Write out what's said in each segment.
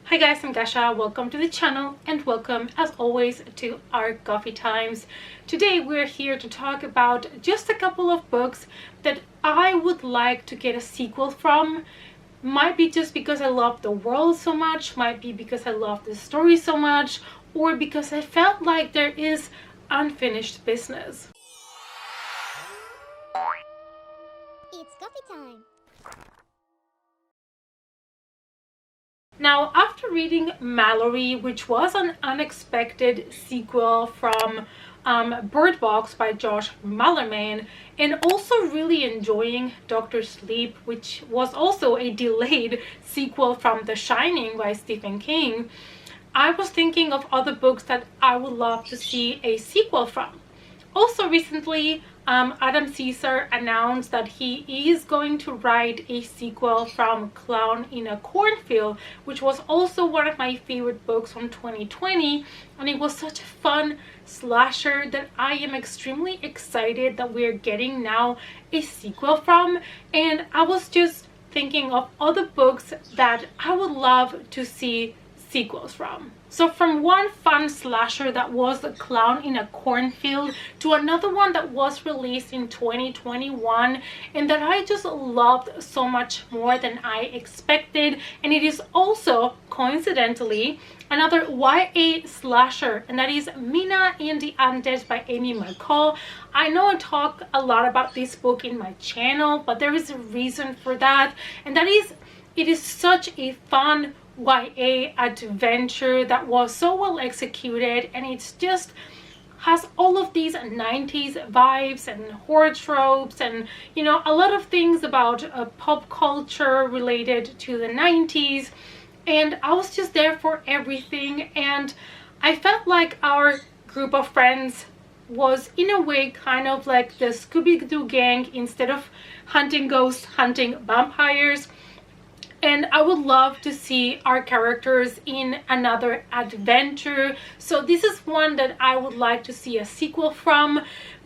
Hi guys, I'm Dasha. Welcome to the channel and welcome as always to our coffee times. Today we're here to talk about just a couple of books that I would like to get a sequel from. Might be just because I love the world so much, might be because I love the story so much, or because I felt like there is unfinished business. It's coffee time. Now, after reading Mallory, which was an unexpected sequel from Bird Box by Josh Malerman, and also really enjoying Dr. Sleep, which was also a delayed sequel from The Shining by Stephen King, I was thinking of other books that I would love to see a sequel from. Also recently, Adam Caesar announced that he is going to write a sequel from Clown in a Cornfield, which was also one of my favorite books from 2020, and it was such a fun slasher that I am extremely excited that we're getting now a sequel from. And I was just thinking of other books that I would love to see sequels from. So from one fun slasher that was The Clown in a Cornfield to another one that was released in 2021 and that I just loved so much more than I expected, and it is also coincidentally another YA slasher, and that is Mina and the Undead by Amy Mccall. I know I talk a lot about this book in my channel, but there is a reason for that, and that is it is such a fun YA adventure that was so well executed, and it's just has all of these 90s vibes and horror tropes and, you know, a lot of things about pop culture related to the 90s, and I was just there for everything. And I felt like our group of friends was in a way kind of like the Scooby-Doo gang instead of hunting ghosts, hunting vampires. And I would love to see our characters in another adventure. So this is one that I would like to see a sequel from,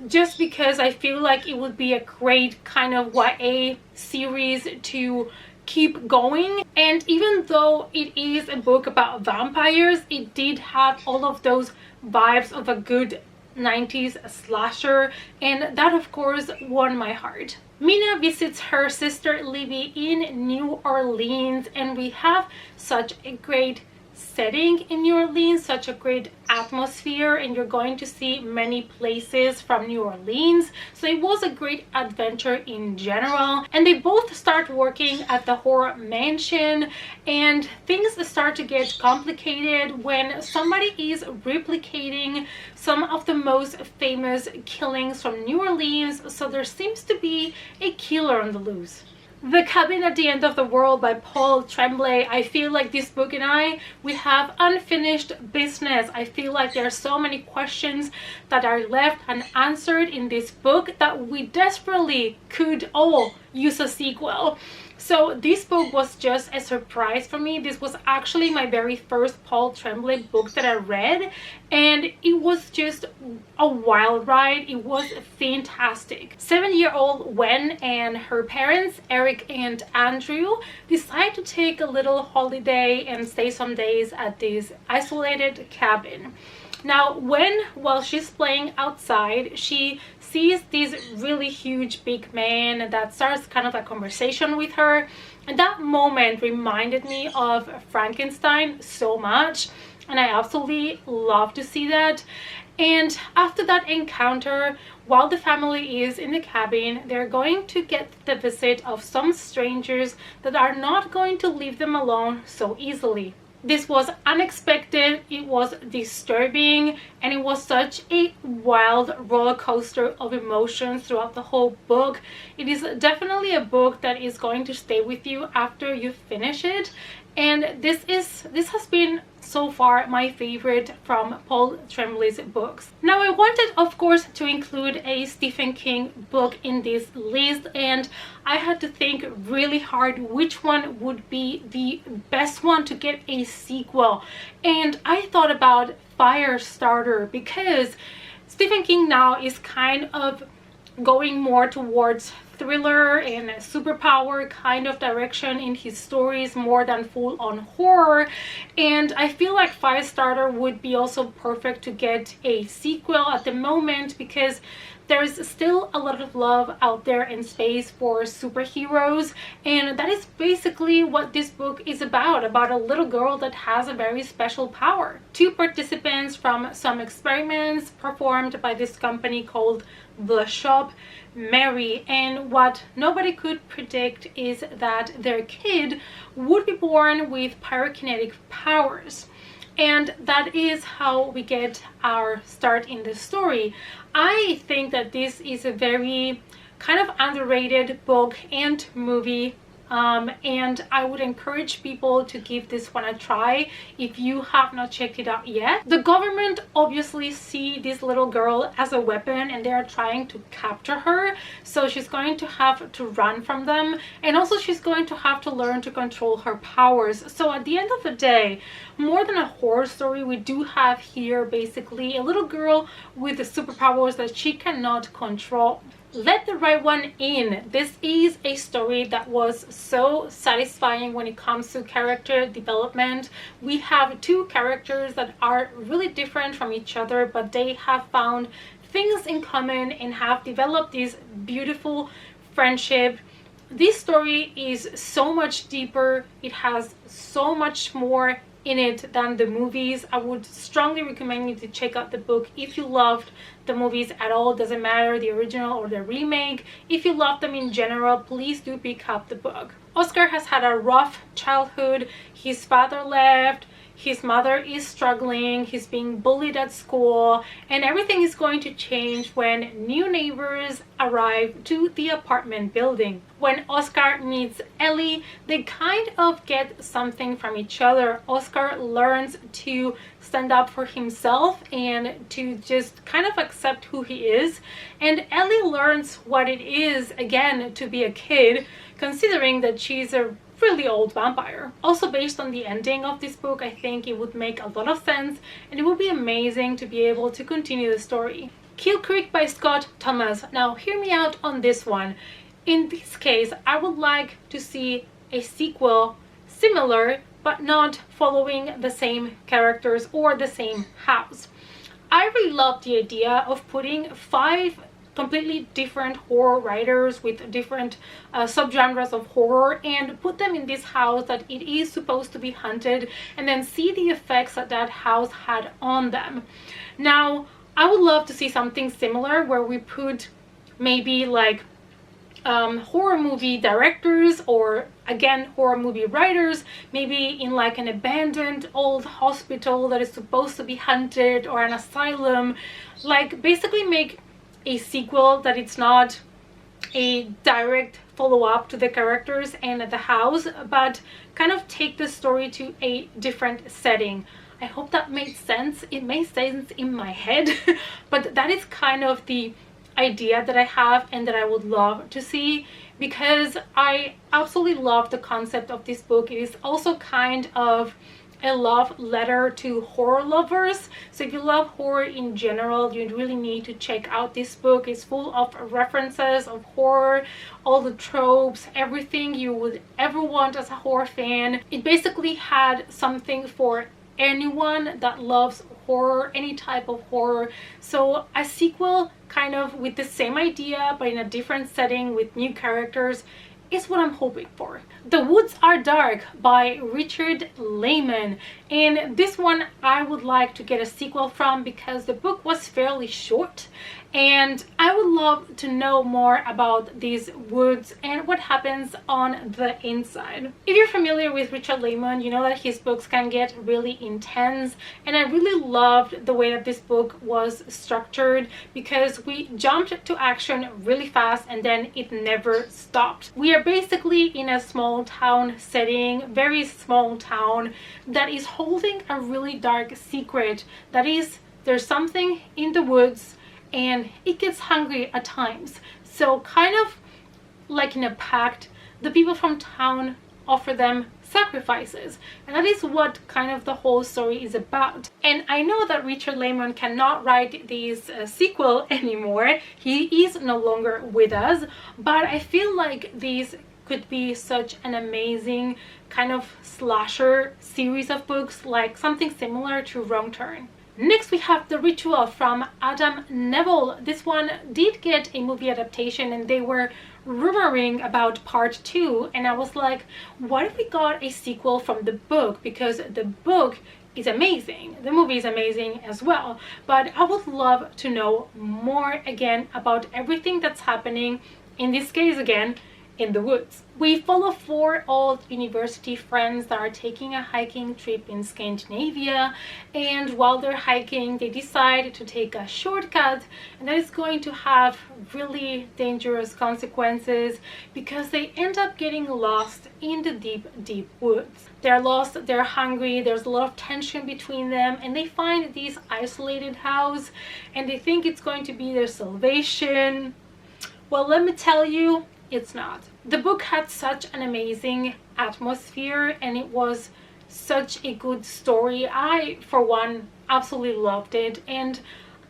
just because I feel like it would be a great kind of YA series to keep going. And even though it is a book about vampires, it did have all of those vibes of a good 90s slasher, and that of course won my heart. Mina visits her sister Libby in New Orleans, and we have such a great setting in New Orleans, such a great atmosphere, and you're going to see many places from New Orleans. So it was a great adventure in general, and they both start working at the horror mansion, and things start to get complicated when somebody is replicating some of the most famous killings from New Orleans. So there seems to be a killer on the loose. The Cabin at the End of the World by Tremblay. I feel like this book and we have unfinished business. I feel like there are so many questions that are left unanswered in this book that we desperately could all use a sequel. So this book was just a surprise for me. This was actually my very first Tremblay book that I read, and it was just a wild ride. It was fantastic. 7-year-old Wen and her parents, Eric and Andrew, decide to take a little holiday and stay some days at this isolated cabin. Now, while she's playing outside, she sees this really huge big man that starts kind of a conversation with her, and that moment reminded me of Frankenstein so much, and I absolutely love to see that. And after that encounter, while the family is in the cabin, they're going to get the visit of some strangers that are not going to leave them alone so easily. This was unexpected, it was disturbing, and it was such a wild roller coaster of emotions throughout the whole book. It is definitely a book that is going to stay with you after you finish it, and this has been so far my favorite from Tremblay's books. Now, I wanted of course to include a Stephen King book in this list, and I had to think really hard which one would be the best one to get a sequel, and I thought about Firestarter, because Stephen King now is kind of going more towards thriller and superpower kind of direction in his stories more than full-on horror. And I feel like Firestarter would be also perfect to get a sequel at the moment, because there's still a lot of love out there in space for superheroes, and that is basically what this book is about a little girl that has a very special power. 2 participants from some experiments performed by this company called The Shop marry, and what nobody could predict is that their kid would be born with pyrokinetic powers. And that is how we get our start in the story. I think that this is a very kind of underrated book and movie, and I would encourage people to give this one a try if you have not checked it out yet. The government obviously see this little girl as a weapon, and they are trying to capture her, so she's going to have to run from them, and also she's going to have to learn to control her powers. So at the end of the day, more than a horror story, we do have here basically a little girl with the superpowers that she cannot control. Let the right one in. This is a story that was so satisfying when it comes to character development. We have 2 characters that are really different from each other, but they have found things in common and have developed this beautiful friendship. This story is so much deeper. It has so much more in it than the movies. I would strongly recommend you to check out the book if you loved the movies at all. Doesn't matter the original or the remake. If you love them in general, please do pick up the book. Oscar has had a rough childhood. His father left. His mother is struggling, he's being bullied at school, and everything is going to change when new neighbors arrive to the apartment building. When Oscar meets Ellie, they kind of get something from each other. Oscar learns to stand up for himself and to just kind of accept who he is, and Ellie learns what it is, again, to be a kid, considering that she's a really old vampire. Also, based on the ending of this book, I think it would make a lot of sense, and it would be amazing to be able to continue the story. Kill Creek by Scott Thomas. Now, hear me out on this one. In this case, I would like to see a sequel similar, but not following the same characters or the same house. I really love the idea of putting 5 completely different horror writers with different subgenres of horror and put them in this house that it is supposed to be haunted, and then see the effects that that house had on them. Now, I would love to see something similar where we put maybe like horror movie directors, or again horror movie writers, maybe in like an abandoned old hospital that is supposed to be haunted, or an asylum. Like, basically make a sequel that it's not a direct follow-up to the characters and the house, but kind of take the story to a different setting. I hope that made sense. It made sense in my head, but that is kind of the idea that I have and that I would love to see, because I absolutely love the concept of this book. It is also kind of a love letter to horror lovers. So if you love horror in general, you really need to check out this book. It's full of references of horror, all the tropes, everything you would ever want as a horror fan. It basically had something for anyone that loves horror, any type of horror. So a sequel kind of with the same idea but in a different setting with new characters is what I'm hoping for. The Woods Are Dark by Richard Layman, and this one I would like to get a sequel from because the book was fairly short, and I would love to know more about these woods and what happens on the inside. If you're familiar with Richard Layman, you know that his books can get really intense, and I really loved the way that this book was structured because we jumped to action really fast and then it never stopped. We are basically in a small town setting, very small town, that is holding a really dark secret. That is, there's something in the woods and it gets hungry at times. So kind of like in a pact, the people from town offer them sacrifices, and that is what kind of the whole story is about. And I know that Richard Layman cannot write this sequel anymore. He is no longer with us, but I feel like this could be such an amazing kind of slasher series of books, like something similar to Wrong Turn. Next we have The Ritual from Adam Neville. This one did get a movie adaptation, and they were rumoring about part 2, and I was like, what if we got a sequel from the book, because the book is amazing, the movie is amazing as well, but I would love to know more again about everything that's happening, in this case again, in the woods. We follow 4 old university friends that are taking a hiking trip in Scandinavia, and while they're hiking they decide to take a shortcut, and that is going to have really dangerous consequences because they end up getting lost in the deep woods. They're lost, they're hungry, there's a lot of tension between them, and they find this isolated house and they think it's going to be their salvation. Well, let me tell you, it's not. The book had such an amazing atmosphere and it was such a good story. I, for one, absolutely loved it, and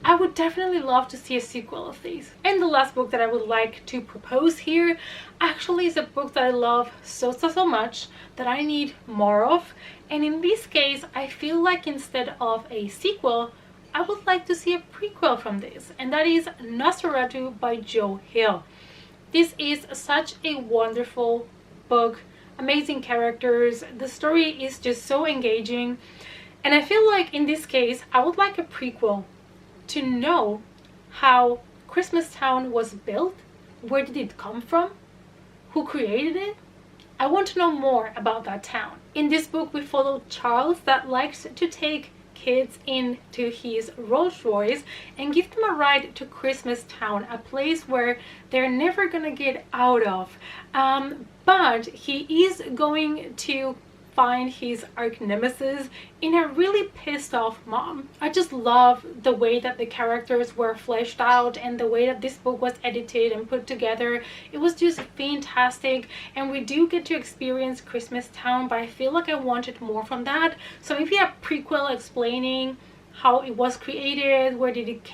I would definitely love to see a sequel of these. And the last book that I would like to propose here actually is a book that I love so much that I need more of, and in this case I feel like instead of a sequel I would like to see a prequel from this, and that is Nosferatu by Joe Hill. This is such a wonderful book, amazing characters, the story is just so engaging, and I feel like in this case I would like a prequel to know how Christmas Town was built, where did it come from, who created it. I want to know more about that town. In this book we follow Charles that likes to take kids into his Rolls Royce and give them a ride to Christmas Town, a place where they're never gonna get out of, but he is going to find his arch nemesis in a really pissed off mom. I just love the way that the characters were fleshed out and the way that this book was edited and put together. It was just fantastic, and we do get to experience Christmas Town, but I feel like I wanted more from that. So maybe a prequel explaining how it was created, where did it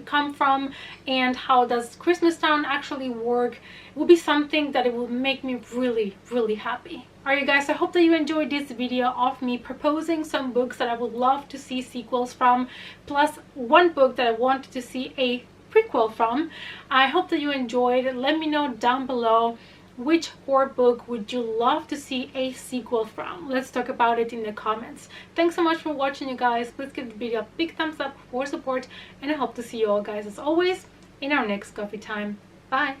come from, and how does Christmas Town actually work. It will be something that it will make me really happy. Alright guys, I hope that you enjoyed this video of me proposing some books that I would love to see sequels from, plus one book that I wanted to see a prequel from. I hope that you enjoyed. Let me know down below which horror book would you love to see a sequel from. Let's talk about it in the comments. Thanks so much for watching, you guys. Please give the video a big thumbs up for support, and I hope to see you all guys as always in our next coffee time. Bye.